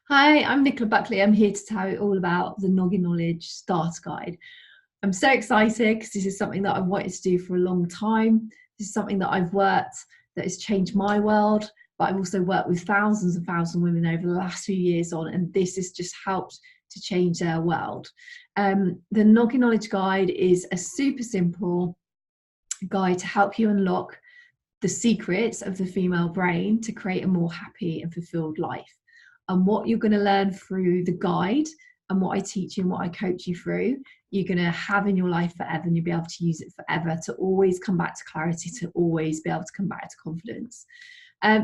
Hi, I'm Nicola Buckley. I'm here to tell you all about the Noggin Knowledge Starter Guide. I'm so excited because this is something that I've wanted to do for a long time. This is something that I've worked that has changed my world, but I've also worked with thousands and thousands of women over the last few years on, and this has just helped to change their world. The Noggin Knowledge Guide is a super simple guide to help you unlock the secrets of the female brain to create a more happy and fulfilled life. And what you're going to learn through the guide and what I teach you and what I coach you through, you're going to have in your life forever, and you'll be able to use it forever to always come back to clarity, to always be able to come back to confidence.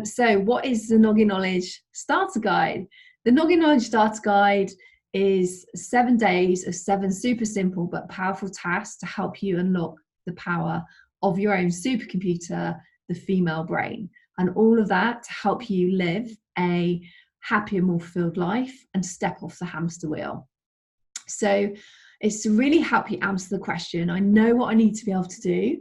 So what is the Noggin Knowledge Starter Guide? The Noggin Knowledge Starter Guide is 7 days of 7 super simple but powerful tasks to help you unlock the power of your own supercomputer, the female brain, and all of that to help you live a happier, more fulfilled life and step off the hamster wheel. So it's to really help you answer the question, I know what I need to be able to do,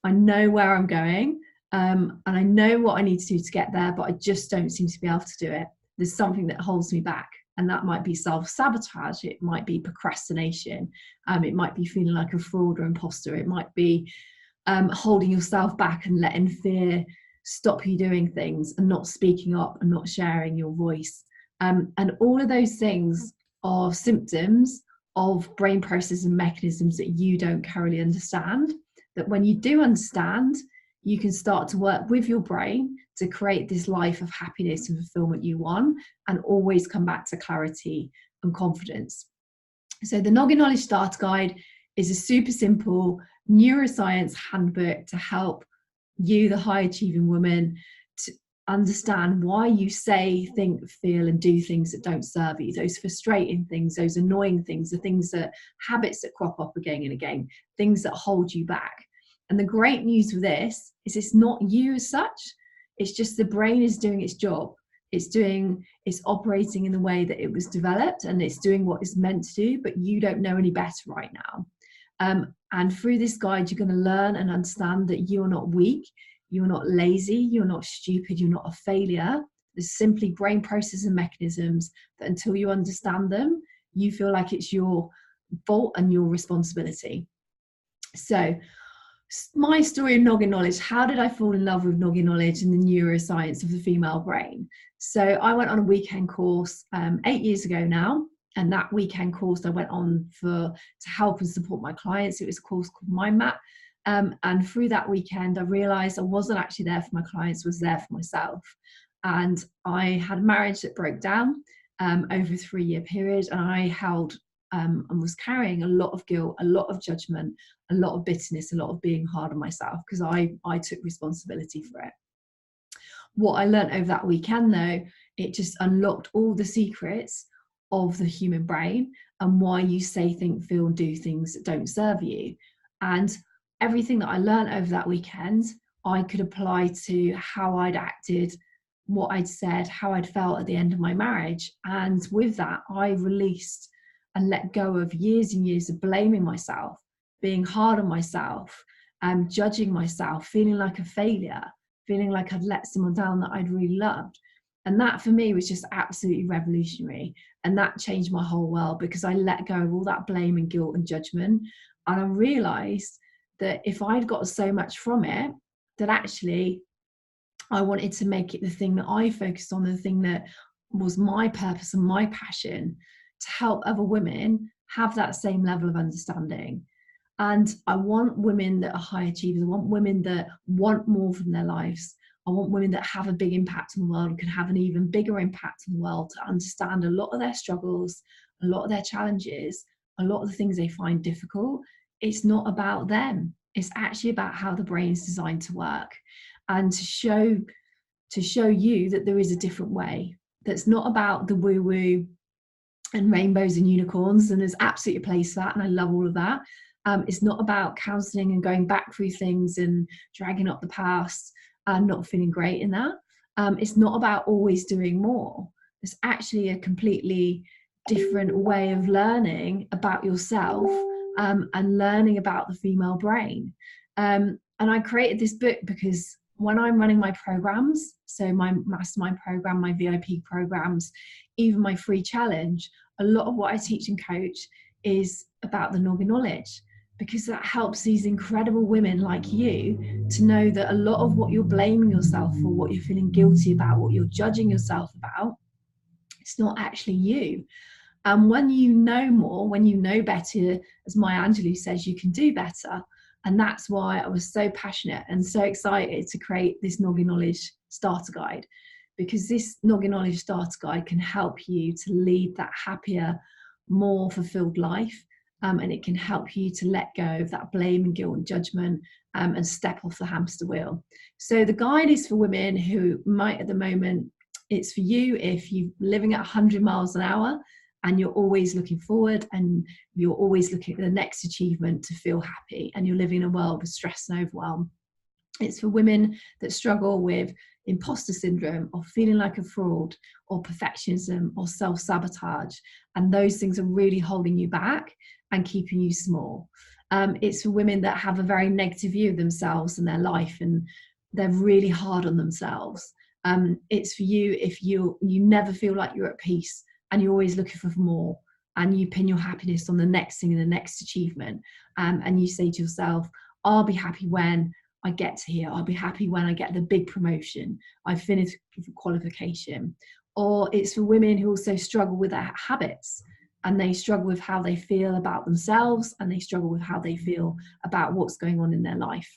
I know where I'm going, and I know what I need to do to get there, but I just don't seem to be able to do it. There's something that holds me back, and that might be self-sabotage, it might be procrastination, it might be feeling like a fraud or imposter, it might be holding yourself back and letting fear stop you doing things and not speaking up and not sharing your voice. And all of those things are symptoms of brain processes and mechanisms that you don't currently understand, that when you do understand, you can start to work with your brain to create this life of happiness and fulfillment you want, and always come back to clarity and confidence. So the Noggin Knowledge Starter Guide is a super simple neuroscience handbook to help you, the high achieving woman, to understand why you say, think, feel, and do things that don't serve you, those frustrating things, those annoying things, the things that habits that crop up again and again, things that hold you back. And the great news with this is it's not you as such, it's just the brain is doing its job. It's operating in the way that it was developed, and it's doing what it's meant to do, but you don't know any better right now. And through this guide, you're going to learn and understand that you're not weak, you're not lazy, you're not stupid, you're not a failure. There's simply brain processes and mechanisms that until you understand them, you feel like it's your fault and your responsibility. So my story of Noggin Knowledge, how did I fall in love with Noggin Knowledge and the neuroscience of the female brain? So I went on a weekend course 8 years ago now. And that weekend course I went on to help and support my clients. It was a course called Mind Map. And through that weekend, I realized I wasn't actually there for my clients, I was there for myself. And I had a marriage that broke down over a 3-year period. And I held and was carrying a lot of guilt, a lot of judgment, a lot of bitterness, a lot of being hard on myself, because I took responsibility for it. What I learned over that weekend, though, it just unlocked all the secrets of the human brain and why you say, think, feel, and do things that don't serve you. And everything that I learned over that weekend, I could apply to how I'd acted, what I'd said, how I'd felt at the end of my marriage. And with that, I released and let go of years and years of blaming myself, being hard on myself, judging myself, feeling like a failure, feeling like I'd let someone down that I'd really loved. And that for me was just absolutely revolutionary. And that changed my whole world, because I let go of all that blame and guilt and judgment. And I realized that if I'd got so much from it, that actually I wanted to make it the thing that I focused on, the thing that was my purpose and my passion, to help other women have that same level of understanding. And I want women that are high achievers. I want women that want more from their lives. I want women that have a big impact on the world and can have an even bigger impact on the world, to understand a lot of their struggles, a lot of their challenges, a lot of the things they find difficult. It's not about them. It's actually about how the brain is designed to work, and to show you that there is a different way. That's not about the woo-woo and rainbows and unicorns, and there's absolutely a place for that, and I love all of that. It's not about counselling and going back through things and dragging up the past and not feeling great in that. It's not about always doing more. It's actually a completely different way of learning about yourself, and learning about the female brain. And I created this book because when I'm running my programs, so my mastermind program, my VIP programs, even my free challenge, a lot of what I teach and coach is about the Noggin knowledge, because that helps these incredible women like you to know that a lot of what you're blaming yourself for, what you're feeling guilty about, what you're judging yourself about, it's not actually you. And when you know more, when you know better, as Maya Angelou says, you can do better. And that's why I was so passionate and so excited to create this Noggin Knowledge Starter Guide, because this Noggin Knowledge Starter Guide can help you to lead that happier, more fulfilled life. And it can help you to let go of that blame and guilt and judgment, and step off the hamster wheel. So the guide is for women who might, at the moment, it's for you if you're living at 100 miles an hour and you're always looking forward and you're always looking at the next achievement to feel happy, and you're living in a world with stress and overwhelm. It's for women that struggle with imposter syndrome, or feeling like a fraud, or perfectionism, or self-sabotage, and those things are really holding you back and keeping you small. It's for women that have a very negative view of themselves and their life, and they're really hard on themselves. It's for you if you never feel like you're at peace, and you're always looking for more, and you pin your happiness on the next thing and the next achievement, and you say to yourself, I'll be happy when I get to here, I'll be happy when I get the big promotion, I finish the qualification. Or it's for women who also struggle with their habits, and they struggle with how they feel about themselves, and they struggle with how they feel about what's going on in their life.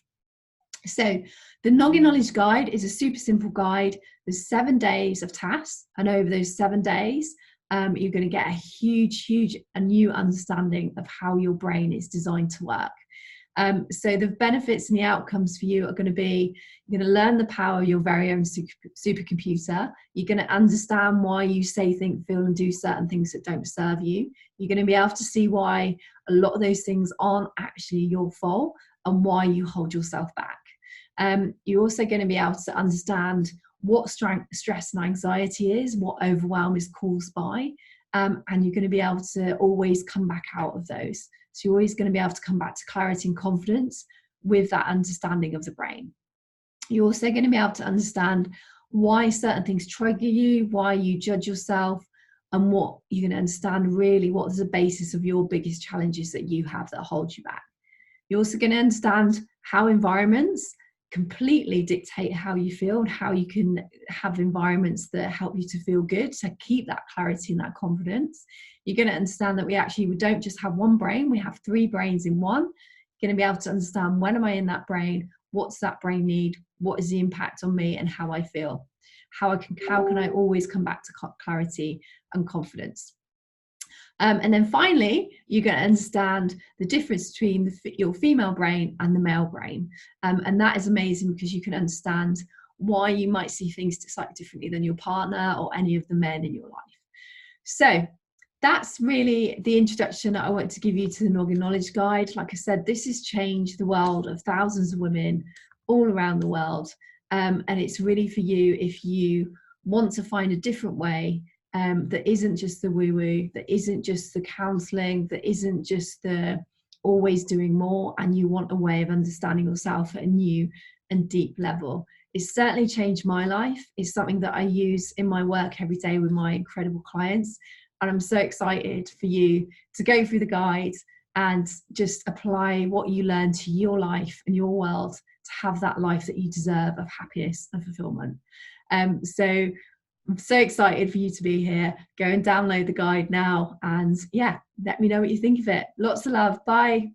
So the Noggin Knowledge Guide is a super simple guide. There's 7 days of tasks, and over those 7 days, you're going to get a huge a new understanding of how your brain is designed to work. So the benefits and the outcomes for you are going to be, you're going to learn the power of your very own supercomputer. You're going to understand why you say, think, feel, and do certain things that don't serve you. You're going to be able to see why a lot of those things aren't actually your fault, and why you hold yourself back. You're also going to be able to understand what stress and anxiety is, what overwhelm is caused by, and you're going to be able to always come back out of those. So you're always going to be able to come back to clarity and confidence with that understanding of the brain. You're also going to be able to understand why certain things trigger you, why you judge yourself, and what you're going to understand really what is the basis of your biggest challenges that you have that hold you back. You're also going to understand how environments completely dictate how you feel, and how you can have environments that help you to feel good, to keep that clarity and that confidence. You're going to understand that we don't just have one brain, we have 3 brains in one. You're going to be able to understand, when am I in that brain, what's that brain need, what is the impact on me and how I feel, how can I always come back to clarity and confidence. And then finally, you're going to understand the difference between your female brain and the male brain. And that is amazing, because you can understand why you might see things slightly differently than your partner or any of the men in your life. So that's really the introduction that I want to give you to the Noggin Knowledge Guide. Like I said, this has changed the world of thousands of women all around the world. And it's really for you if you want to find a different way, that isn't just the woo-woo, that isn't just the counselling, that isn't just the always doing more, and you want a way of understanding yourself at a new and deep level. It's certainly changed my life. It's something that I use in my work every day with my incredible clients, and I'm so excited for you to go through the guide and just apply what you learn to your life and your world to have that life that you deserve of happiness and fulfillment. So I'm so excited for you to be here. Go and download the guide now, and yeah, let me know what you think of it. Lots of love. Bye.